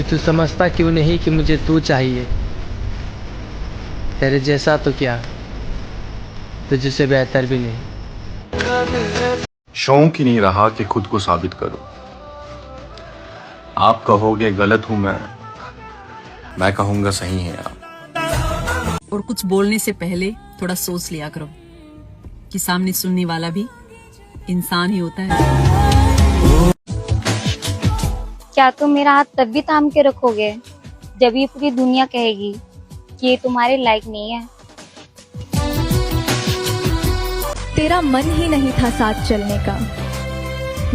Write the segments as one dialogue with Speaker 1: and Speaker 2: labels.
Speaker 1: कि तू समझता क्यों नहीं कि मुझे तू चाहिए। तेरे जैसा तो क्या, तुझसे बेहतर भी नहीं।
Speaker 2: शौक ही नहीं रहा कि खुद को साबित करूं। आप कहोगे गलत हूं मैं कहूंगा सही है आप।
Speaker 3: और कुछ बोलने से पहले थोड़ा सोच लिया करो कि सामने सुनने वाला भी इंसान ही होता है।
Speaker 4: क्या तुम मेरा हाथ तब भी थाम के रखोगे जब ये पूरी दुनिया कहेगी कि ये तुम्हारे लायक नहीं है?
Speaker 5: तेरा मन ही नहीं था साथ चलने का,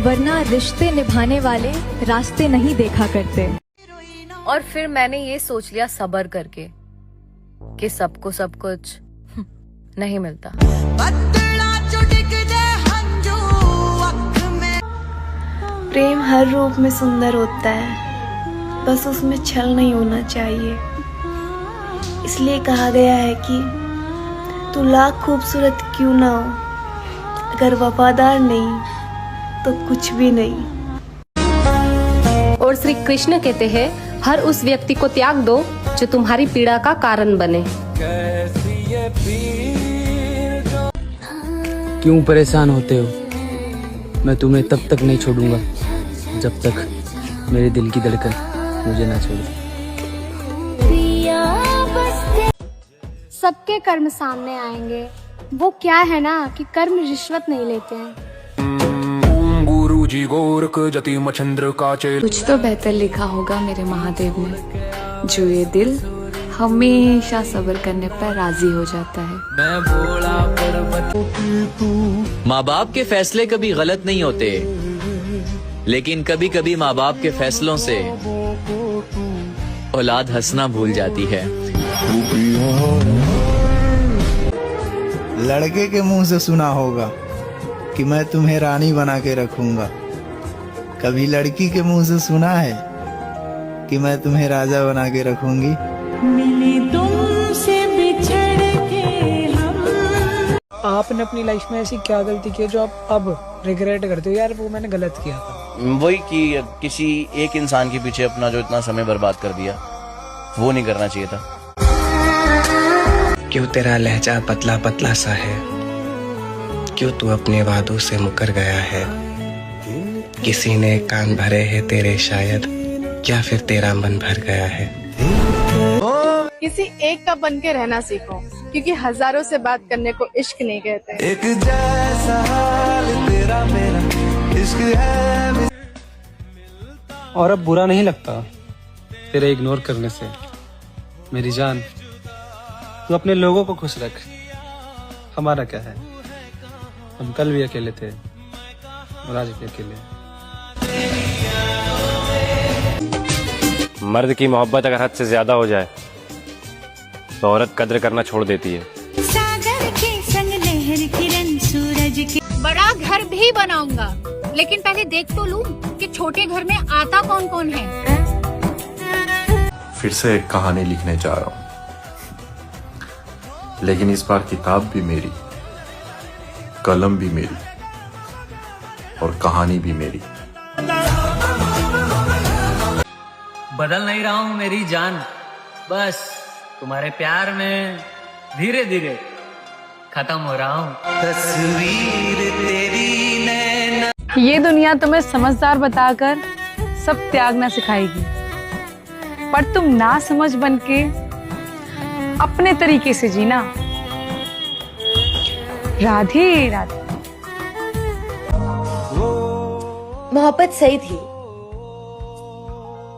Speaker 5: वरना रिश्ते निभाने वाले रास्ते नहीं देखा करते।
Speaker 6: और फिर मैंने ये सोच लिया सब्र करके कि सबको सब कुछ नहीं मिलता।
Speaker 7: प्रेम हर रूप में सुंदर होता है, बस उसमें छल नहीं होना चाहिए। इसलिए कहा गया है कि तू लाख खूबसूरत क्यों ना हो, अगर वफादार नहीं तो कुछ भी नहीं।
Speaker 8: और श्री कृष्ण कहते हैं हर उस व्यक्ति को त्याग दो जो तुम्हारी पीड़ा का कारण बने।
Speaker 1: क्यों परेशान होते हो? मैं तुम्हें तब तक नहीं छोड़ूंगा जब तक मेरे दिल की धड़कन मुझे ना छोड़े।
Speaker 9: सबके कर्म सामने आएंगे, वो क्या है ना कि कर्म रिश्वत नहीं लेते हैं।
Speaker 10: गुरु जी गोरख जति मचंद्र का चेल।
Speaker 7: कुछ तो बेहतर लिखा होगा मेरे महादेव ने, जो ये दिल हमेशा सब्र करने पर राजी हो जाता है।
Speaker 1: मैं भोला पर्वत।
Speaker 11: माँ बाप के फैसले कभी गलत नहीं होते, लेकिन कभी कभी माँ बाप के फैसलों से औलाद हंसना भूल जाती है।
Speaker 12: लड़के के मुंह से सुना होगा कि मैं तुम्हें रानी बना के रखूंगा। कभी लड़की के मुंह से सुना है कि मैं तुम्हें राजा बना के रखूंगी।
Speaker 13: मिले तुमसे बिछड़ के हम।
Speaker 14: आपने अपनी लाइफ में ऐसी क्या गलती की जो आप अब रिग्रेट करते हो, यार वो मैंने गलत किया था?
Speaker 15: वही कि किसी एक इंसान के पीछे अपना जो इतना समय बर्बाद कर दिया, वो नहीं करना चाहिए था।
Speaker 16: क्यों तेरा लहजा पतला पतला सा है, क्यों तू अपने वादों से मुकर गया है? किसी ने कान भरे हैं तेरे शायद, क्या फिर तेरा मन भर गया है?
Speaker 17: किसी एक का बन के रहना सीखो, क्योंकि हजारों से बात करने को इश्क नहीं कहते।
Speaker 18: एक जैसा हाल तेरा मेरा इश्क है।
Speaker 14: और अब बुरा नहीं लगता तेरे इग्नोर करने से। मेरी जान, तू अपने लोगों को खुश रख, हमारा क्या है? हम कल भी अकेले थे और आज भी अकेले।
Speaker 19: मर्द की मोहब्बत अगर हद से ज्यादा हो जाए तो औरत कद्र करना छोड़ देती है।
Speaker 13: सागर के संग लहर किरण सूरज के।
Speaker 9: बड़ा घर भी बनाऊंगा, लेकिन पहले देख तो लूं कि छोटे घर में आता कौन कौन है।
Speaker 2: फिर से एक कहानी लिखने जा रहा हूं, लेकिन इस बार किताब भी मेरी, कलम भी मेरी और कहानी भी मेरी।
Speaker 1: बदल नहीं रहा हूँ मेरी जान, बस तुम्हारे प्यार में धीरे धीरे खत्म हो रहा हूँ।
Speaker 18: तस्वीर तेरी नैना।
Speaker 6: ये दुनिया तुम्हें समझदार बताकर सब त्यागना सिखाएगी, पर तुम ना समझ बनके अपने तरीके से जीना। राधे राधे।
Speaker 20: मोहब्बत सही थी,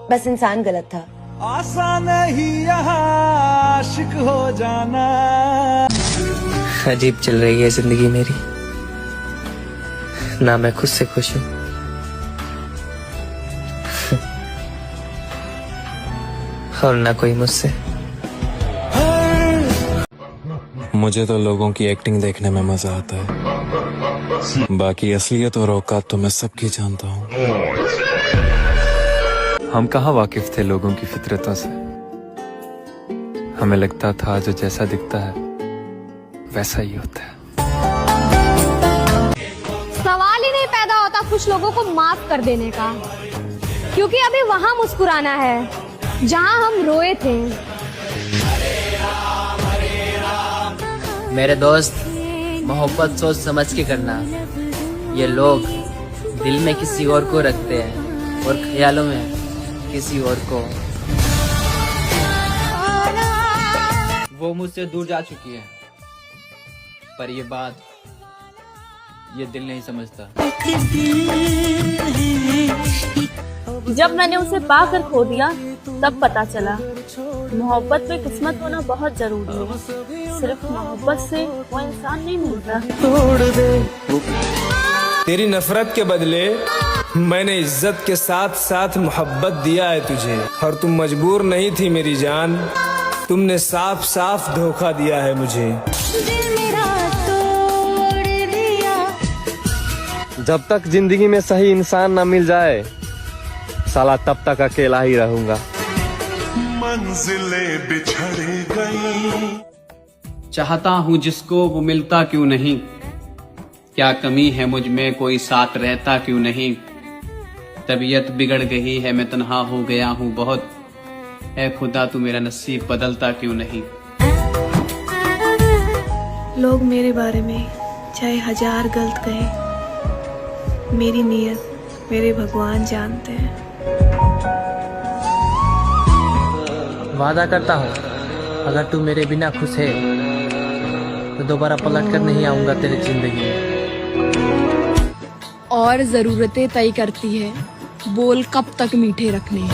Speaker 20: बस इंसान गलत था।
Speaker 18: आसान नहीं यहाँ आशिक हो जाना।
Speaker 16: अजीब चल रही है जिंदगी मेरी, ना मैं खुद से खुश हूँ और ना कोई मुझसे।
Speaker 3: मुझे तो लोगों की एक्टिंग देखने में मजा आता है, बाकी असलियत और औकात तो मैं सबकी जानता हूँ।
Speaker 5: हम कहाँ वाकिफ थे लोगों की फितरतों से। हमें लगता था जो जैसा दिखता है वैसा ही होता है।
Speaker 9: सवाल ही नहीं पैदा होता कुछ लोगों को माफ कर देने का, क्योंकि अभी वहां मुस्कुराना है जहां हम रोए थे।
Speaker 1: मेरे दोस्त, मोहब्बत सोच समझ के करना। ये लोग दिल में किसी और को रखते हैं और ख्यालों में किसी और को। वो मुझसे दूर जा चुकी है, पर ये बात ये दिल नहीं समझता।
Speaker 21: जब मैंने उसे पाकर खो दिया तब पता चला मोहब्बत में किस्मत होना बहुत जरूरी है। सिर्फ मोहब्बत से वो इंसान नहीं मिलता।
Speaker 14: तेरी नफरत के बदले मैंने इज्जत के साथ साथ मोहब्बत दिया है तुझे, और तुम मजबूर नहीं थी मेरी जान। तुमने साफ साफ धोखा दिया है मुझे।
Speaker 5: जब तक जिंदगी में सही इंसान ना मिल जाए, साला तब तक अकेला ही रहूंगा।
Speaker 18: मंजिलें बिछड़ गई।
Speaker 22: चाहता हूँ जिसको वो मिलता क्यों नहीं, क्या कमी है मुझ में कोई साथ रहता क्यों नहीं। तबीयत बिगड़ गई है, मैं तन्हा हो गया हूँ बहुत, ऐ खुदा तू मेरा नसीब बदलता क्यों नहीं।
Speaker 7: लोग मेरे बारे में चाहे 1000 गलत कहे, मेरी नीयत मेरे भगवान जानते हैं।
Speaker 1: वादा करता हूँ अगर तू मेरे बिना खुश है तो दोबारा पलट कर नहीं आऊंगा तेरी जिंदगी में।
Speaker 9: और जरूरतें तय करती है बोल कब तक मीठे रखने हैं।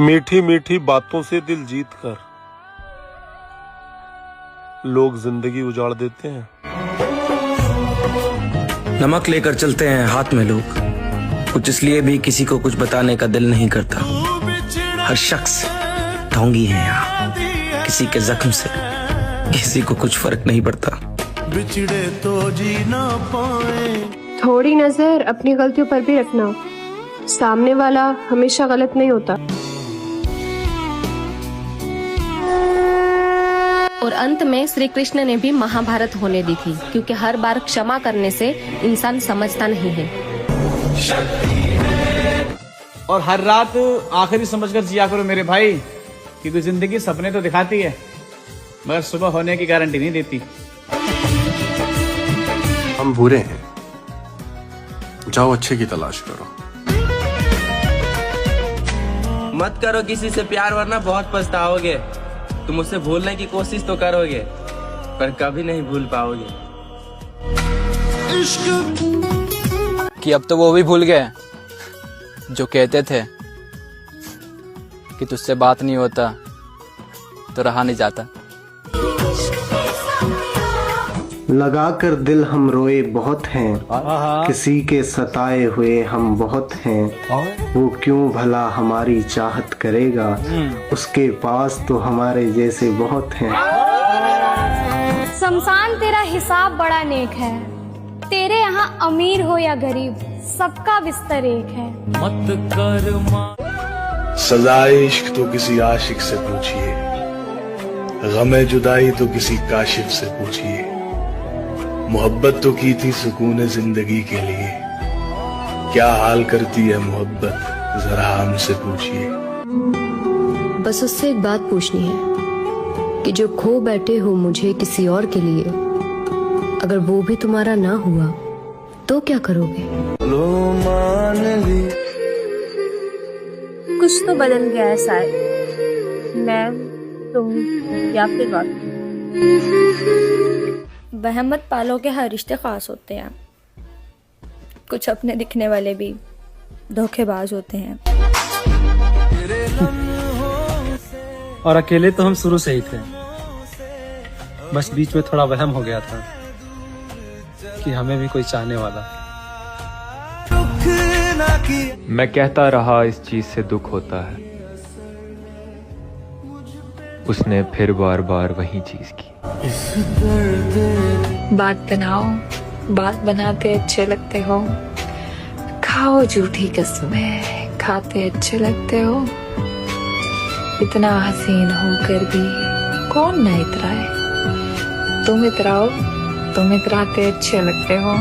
Speaker 23: मीठी मीठी बातों से दिल जीत कर लोग जिंदगी उजाड़ देते हैं।
Speaker 16: नमक लेकर चलते हैं हाथ में लोग, कुछ इसलिए भी किसी को कुछ बताने का दिल नहीं करता। हर शख्स ढोंगी है यहाँ, किसी के जख्म से किसी को कुछ फर्क नहीं पड़ता।
Speaker 18: बिछड़े तो जी ना पाए।
Speaker 17: थोड़ी नजर अपनी गलतियों पर भी रखना, सामने वाला हमेशा गलत नहीं होता।
Speaker 8: और अंत में श्री कृष्ण ने भी महाभारत होने दी थी, क्योंकि हर बार क्षमा करने से इंसान समझता नहीं है।
Speaker 22: और हर रात आखिरी समझकर जिया करो मेरे भाई, क्योंकि जिंदगी सपने तो दिखाती है मगर सुबह होने की गारंटी नहीं देती।
Speaker 2: हम बुरे हैं, जाओ अच्छे की तलाश करो।
Speaker 16: मत करो किसी से प्यार, वरना बहुत पछताओगे। तुम उसे भूलने की कोशिश तो करोगे पर कभी नहीं भूल पाओगे।
Speaker 1: कि अब तो वो भी भूल गए जो कहते थे कि तुझसे बात नहीं होता तो रहा नहीं जाता।
Speaker 12: लगा कर दिल हम रोए बहुत हैं, किसी के सताए हुए हम बहुत हैं। वो क्यों भला हमारी चाहत करेगा, उसके पास तो हमारे जैसे बहुत हैं।
Speaker 9: शमशान तेरा हिसाब बड़ा नेक है, तेरे यहाँ अमीर हो या गरीब सबका बिस्तर एक है।
Speaker 18: मत कर सजाए इश्क तो किसी आशिक से पूछिए, गमे जुदाई तो किसी काशिफ से पूछिए। मोहब्बत तो की थी सुकून जिंदगी के लिए, क्या हाल करती है मोहब्बत जरा हमसे पूछिए।
Speaker 8: बस उससे एक बात पूछनी है कि जो खो बैठे हो मुझे किसी और के लिए, अगर वो भी तुम्हारा ना हुआ तो क्या करोगे?
Speaker 18: लो मान ली।
Speaker 21: कुछ तो बदल गया है शायद, मैं तुम या फिर वक्त।
Speaker 9: वहम मत पालो के हर रिश्ते खास होते हैं, कुछ अपने दिखने वाले भी धोखेबाज होते हैं।
Speaker 14: और अकेले तो हम शुरू से ही थे, बस बीच में थोड़ा वहम हो गया था कि हमें भी कोई चाहने वाला।
Speaker 5: मैं कहता रहा इस चीज से दुख होता है, उसने फिर बार बार वही चीज की।
Speaker 24: बात बनाओ, बात बनाते अच्छे लगते हो, खाओ झूठी कसमें, खाते अच्छे लगते हो। इतना हसीन होकर भी कौन ना इतराए, तुम इतराओ, तुम इतराते अच्छे लगते हो।